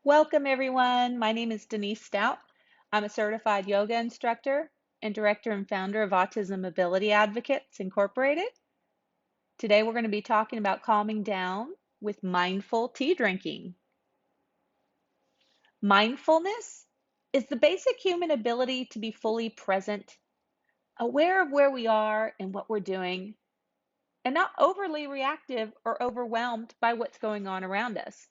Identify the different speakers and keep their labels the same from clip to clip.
Speaker 1: Welcome, everyone. My name is Denise Stout. I'm a certified yoga instructor and director and founder of Autism Ability Advocates Incorporated. Today, we're going to be talking about calming down with mindful tea drinking. Mindfulness is the basic human ability to be fully present, aware of where we are and what we're doing, and not overly reactive or overwhelmed by what's going on around us.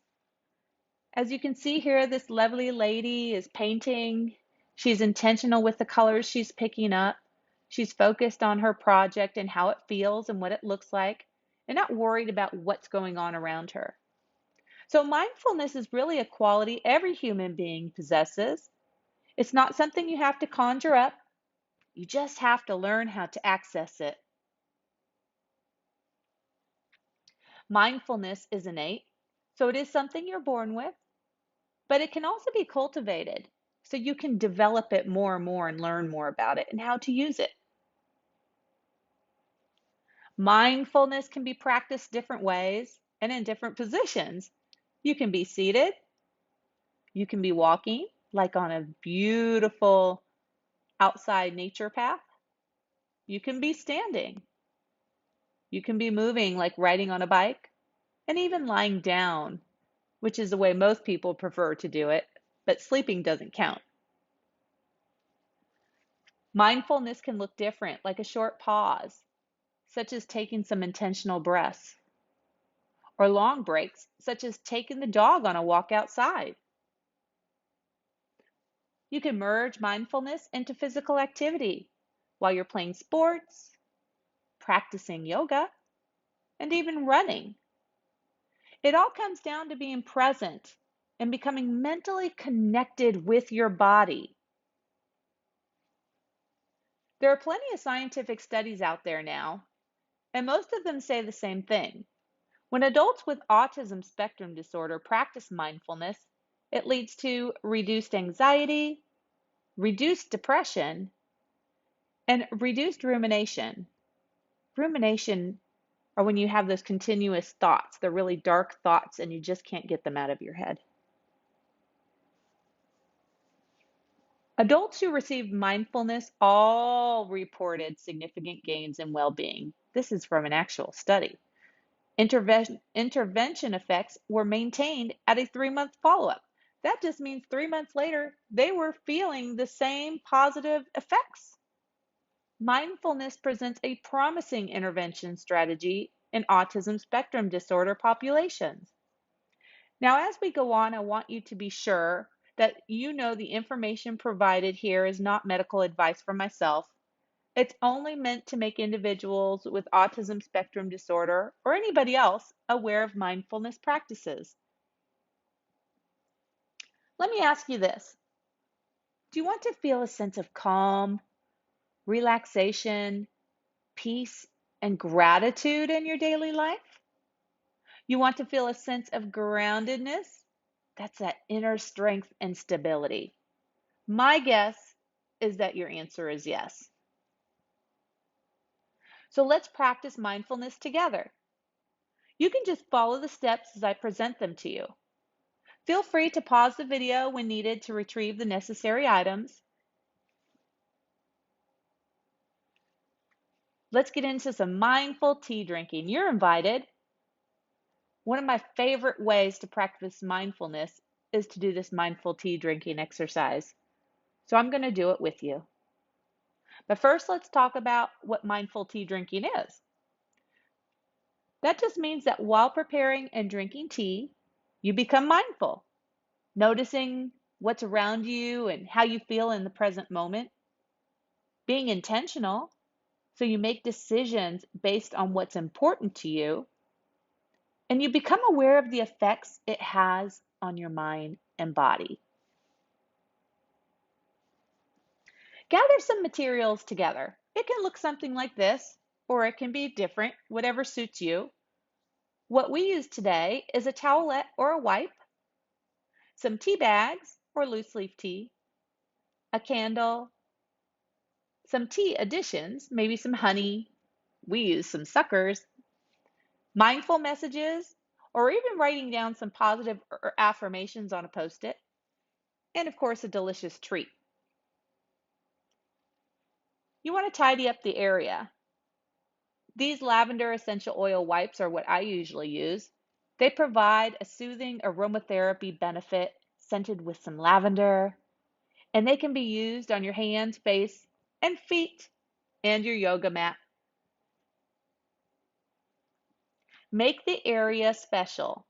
Speaker 1: As you can see here, this lovely lady is painting. She's intentional with the colors she's picking up. She's focused on her project and how it feels and what it looks like, and not worried about what's going on around her. So mindfulness is really a quality every human being possesses. It's not something you have to conjure up. You just have to learn how to access it. Mindfulness is innate, so it is something you're born with. But it can also be cultivated, so you can develop it more and more and learn more about it and how to use it. Mindfulness can be practiced different ways and in different positions. You can be seated, you can be walking, like on a beautiful outside nature path. You can be standing, you can be moving, like riding on a bike, and even lying down, which is the way most people prefer to do it, but sleeping doesn't count. Mindfulness can look different, like a short pause, such as taking some intentional breaths, or long breaks, such as taking the dog on a walk outside. You can merge mindfulness into physical activity while you're playing sports, practicing yoga, and even running. It all comes down to being present and becoming mentally connected with your body. There are plenty of scientific studies out there now, and most of them say the same thing. When adults with autism spectrum disorder practice mindfulness, it leads to reduced anxiety, reduced depression, and reduced rumination. Rumination are when you have those continuous thoughts, they're really dark thoughts, and you just can't get them out of your head. Adults who received mindfulness all reported significant gains in well being. This is from an actual study. Intervention effects were maintained at a 3-month follow-up. That just means 3 months later, they were feeling the same positive effects. Mindfulness presents a promising intervention strategy in autism spectrum disorder populations. Now, as we go on, I want you to be sure that you know the information provided here is not medical advice from myself. It's only meant to make individuals with autism spectrum disorder or anybody else aware of mindfulness practices. Let me ask you this. Do you want to feel a sense of calm, relaxation, peace, and gratitude in your daily life? You want to feel a sense of groundedness? That's that inner strength and stability. My guess is that your answer is yes. So let's practice mindfulness together. You can just follow the steps as I present them to you. Feel free to pause the video when needed to retrieve the necessary items. Let's get into some mindful tea drinking. You're invited. One of my favorite ways to practice mindfulness is to do this mindful tea drinking exercise. So I'm going to do it with you. But first, let's talk about what mindful tea drinking is. That just means that while preparing and drinking tea, you become mindful, noticing what's around you and how you feel in the present moment, being intentional, so you make decisions based on what's important to you, and you become aware of the effects it has on your mind and body. Gather some materials together. It can look something like this, or it can be different, whatever suits you. What we use today is a towelette or a wipe, some tea bags or loose leaf tea, a candle, some tea additions, maybe some honey. We use some suckers, mindful messages, or even writing down some positive or affirmations on a post-it, and of course, a delicious treat. You want to tidy up the area. These lavender essential oil wipes are what I usually use. They provide a soothing aromatherapy benefit scented with some lavender, and they can be used on your hands, face, and feet, and your yoga mat. Make the area special.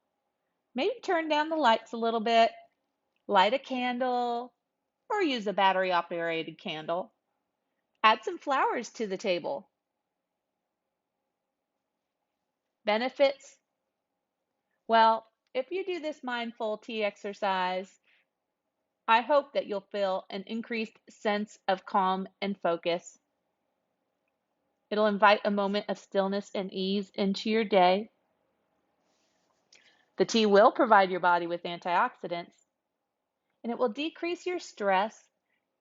Speaker 1: Maybe turn down the lights a little bit, light a candle, or use a battery operated candle. Add some flowers to the table. Benefits? Well, if you do this mindful tea exercise, I hope that you'll feel an increased sense of calm and focus. It'll invite a moment of stillness and ease into your day. The tea will provide your body with antioxidants, and it will decrease your stress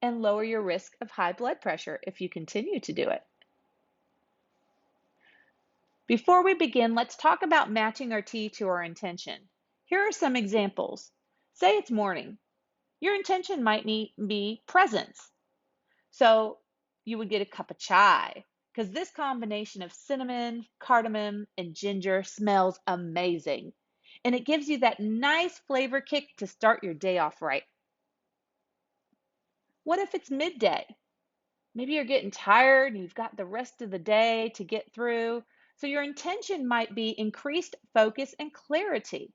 Speaker 1: and lower your risk of high blood pressure if you continue to do it. Before we begin, let's talk about matching our tea to our intention. Here are some examples. Say it's morning. Your intention might be presence. So you would get a cup of chai because this combination of cinnamon, cardamom, and ginger smells amazing. And it gives you that nice flavor kick to start your day off right. What if it's midday? Maybe you're getting tired and you've got the rest of the day to get through. So your intention might be increased focus and clarity.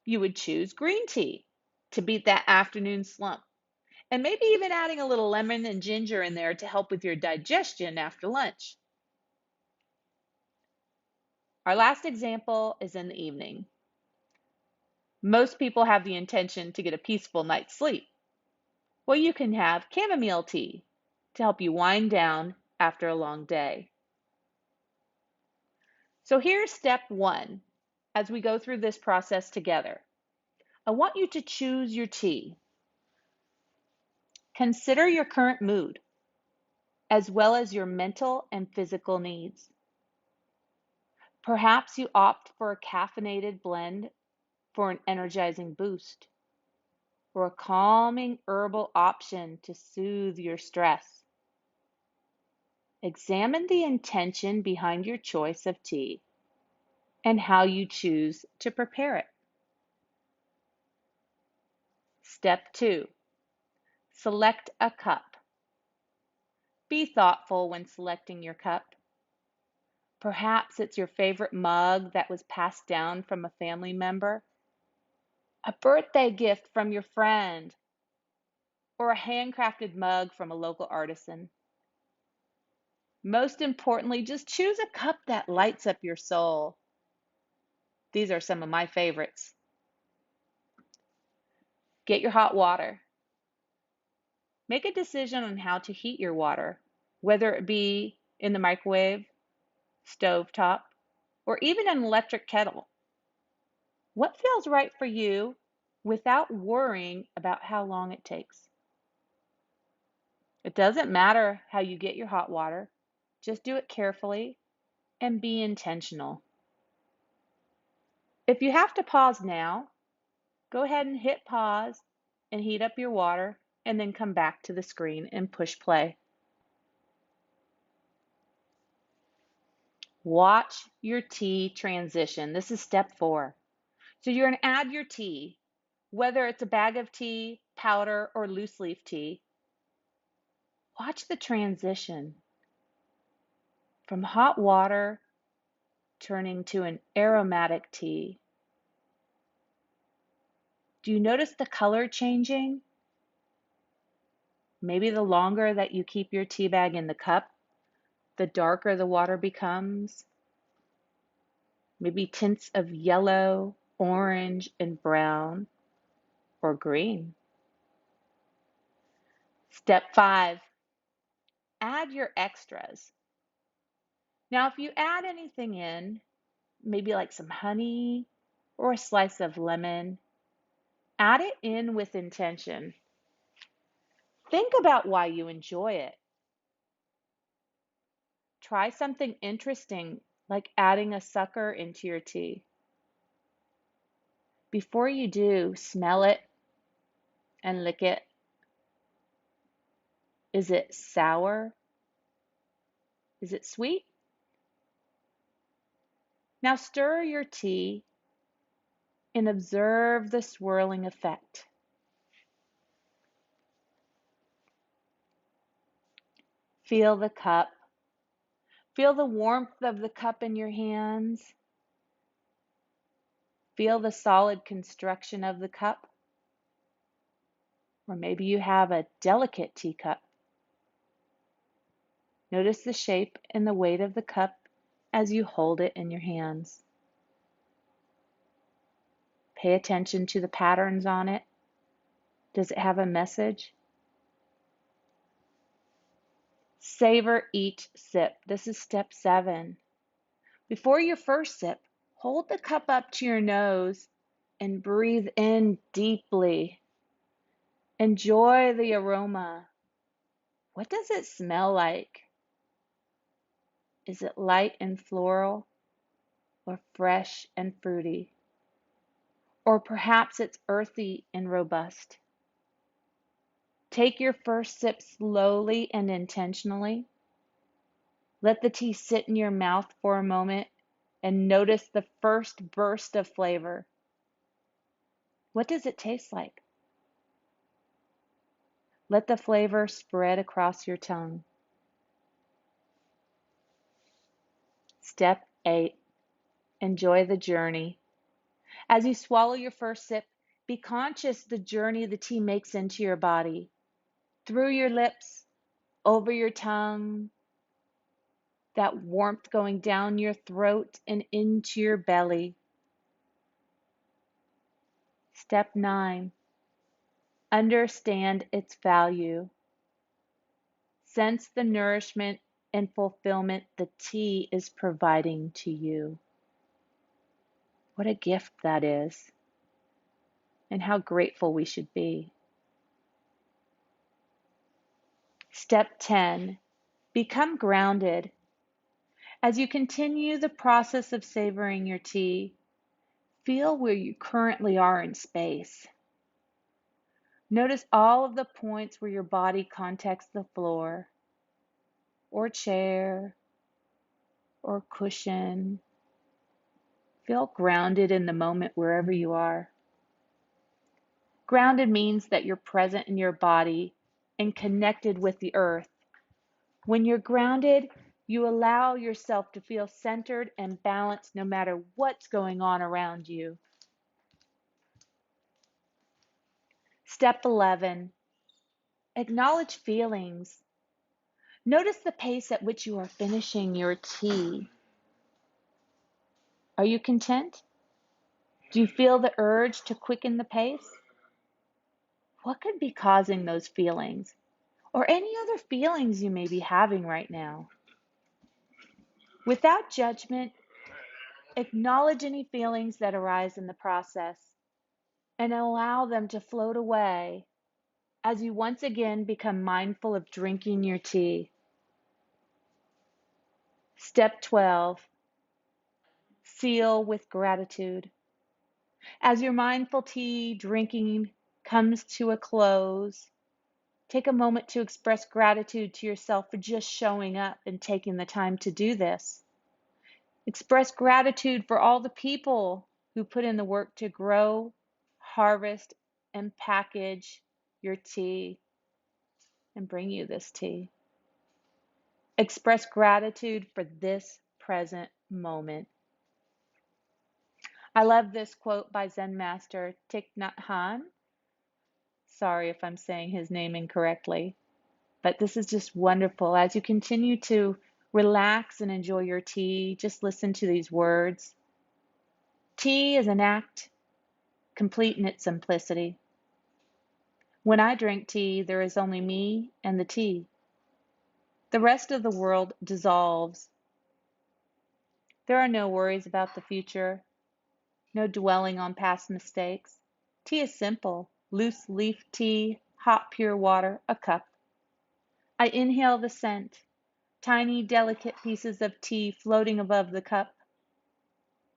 Speaker 1: You would choose green tea to beat that afternoon slump. And maybe even adding a little lemon and ginger in there to help with your digestion after lunch. Our last example is in the evening. Most people have the intention to get a peaceful night's sleep. Well, you can have chamomile tea to help you wind down after a long day. So here's step one as we go through this process together. I want you to choose your tea. Consider your current mood, as well as your mental and physical needs. Perhaps you opt for a caffeinated blend for an energizing boost, or a calming herbal option to soothe your stress. Examine the intention behind your choice of tea and how you choose to prepare it. Step 2. Select a cup. Be thoughtful when selecting your cup. Perhaps it's your favorite mug that was passed down from a family member, a birthday gift from your friend, or a handcrafted mug from a local artisan. Most importantly, just choose a cup that lights up your soul. These are some of my favorites. Get your hot water. Make a decision on how to heat your water, whether it be in the microwave, stovetop, or even an electric kettle. What feels right for you without worrying about how long it takes? It doesn't matter how you get your hot water, just do it carefully and be intentional. If you have to pause now, go ahead and hit pause and heat up your water and then come back to the screen and push play. Watch your tea transition. This is step 4. So you're going to add your tea, whether it's a bag of tea, powder, or loose leaf tea. Watch the transition from hot water turning to an aromatic tea. Do you notice the color changing? Maybe the longer that you keep your tea bag in the cup, the darker the water becomes. Maybe tints of yellow, orange, and brown, or green. Step 5, add your extras. Now, if you add anything in, maybe like some honey or a slice of lemon, add it in with intention. Think about why you enjoy it. Try something interesting like adding a sucker into your tea. Before you do, smell it and lick it. Is it sour? Is it sweet? Now stir your tea and observe the swirling effect. Feel the cup. Feel the warmth of the cup in your hands. Feel the solid construction of the cup. Or maybe you have a delicate teacup. Notice the shape and the weight of the cup as you hold it in your hands. Pay attention to the patterns on it. Does it have a message? Savor each sip. This is step 7. Before your first sip, hold the cup up to your nose and breathe in deeply. Enjoy the aroma. What does it smell like? Is it light and floral, or fresh and fruity? Or perhaps it's earthy and robust? Take your first sip slowly and intentionally. Let the tea sit in your mouth for a moment and notice the first burst of flavor. What does it taste like? Let the flavor spread across your tongue. Step 8. Enjoy the journey. As you swallow your first sip, be conscious the journey the tea makes into your body, through your lips, over your tongue, that warmth going down your throat and into your belly. Step 9. Understand its value. Sense the nourishment and fulfillment the tea is providing to you. What a gift that is, and how grateful we should be. Step 10. Become grounded. As you continue the process of savoring your tea, feel where you currently are in space. Notice all of the points where your body contacts the floor, or chair, or cushion. Feel grounded in the moment wherever you are. Grounded means that you're present in your body and connected with the earth. When you're grounded, you allow yourself to feel centered and balanced no matter what's going on around you. Step 11. Acknowledge feelings. Notice the pace at which you are finishing your tea. Are you content? Do you feel the urge to quicken the pace? What could be causing those feelings? Or any other feelings you may be having right now? Without judgment, acknowledge any feelings that arise in the process and allow them to float away as you once again become mindful of drinking your tea. Step 12. Seal with gratitude. As your mindful tea drinking comes to a close, take a moment to express gratitude to yourself for just showing up and taking the time to do this. Express gratitude for all the people who put in the work to grow, harvest, and package your tea and bring you this tea. Express gratitude for this present moment. I love this quote by Zen master Thich Nhat Hanh. Sorry if I'm saying his name incorrectly, but this is just wonderful. As you continue to relax and enjoy your tea, just listen to these words. Tea is an act complete in its simplicity. When I drink tea, there is only me and the tea. The rest of the world dissolves. There are no worries about the future, no dwelling on past mistakes. Tea is simple. Loose leaf tea, hot pure water, a cup. I inhale the scent, tiny delicate pieces of tea floating above the cup.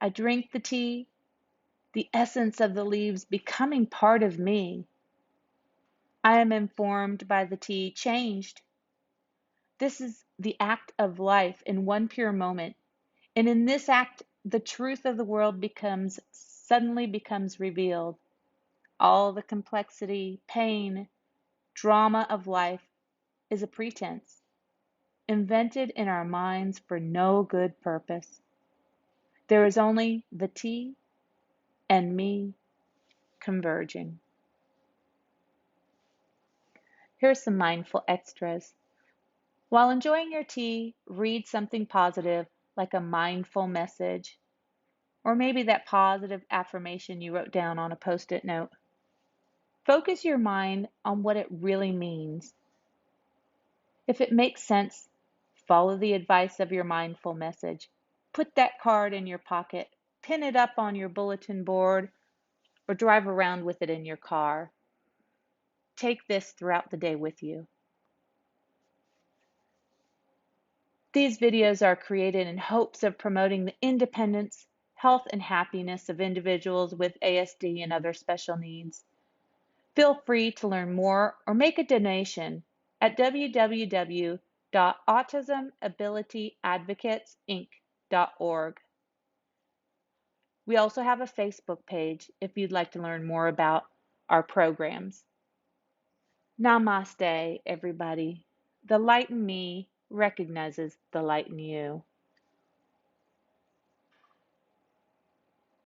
Speaker 1: I drink the tea, the essence of the leaves becoming part of me. I am informed by the tea, changed. This is the act of life in one pure moment. And in this act, the truth of the world suddenly becomes revealed. All the complexity, pain, drama of life is a pretense, invented in our minds for no good purpose. There is only the tea and me converging. Here's some mindful extras. While enjoying your tea, read something positive like a mindful message, or maybe that positive affirmation you wrote down on a post-it note. Focus your mind on what it really means. If it makes sense, follow the advice of your mindful message. Put that card in your pocket, pin it up on your bulletin board, or drive around with it in your car. Take this throughout the day with you. These videos are created in hopes of promoting the independence, health, and happiness of individuals with ASD and other special needs. Feel free to learn more or make a donation at www.autismabilityadvocatesinc.org. We also have a Facebook page if you'd like to learn more about our programs. Namaste, everybody. The light in me recognizes the light in you.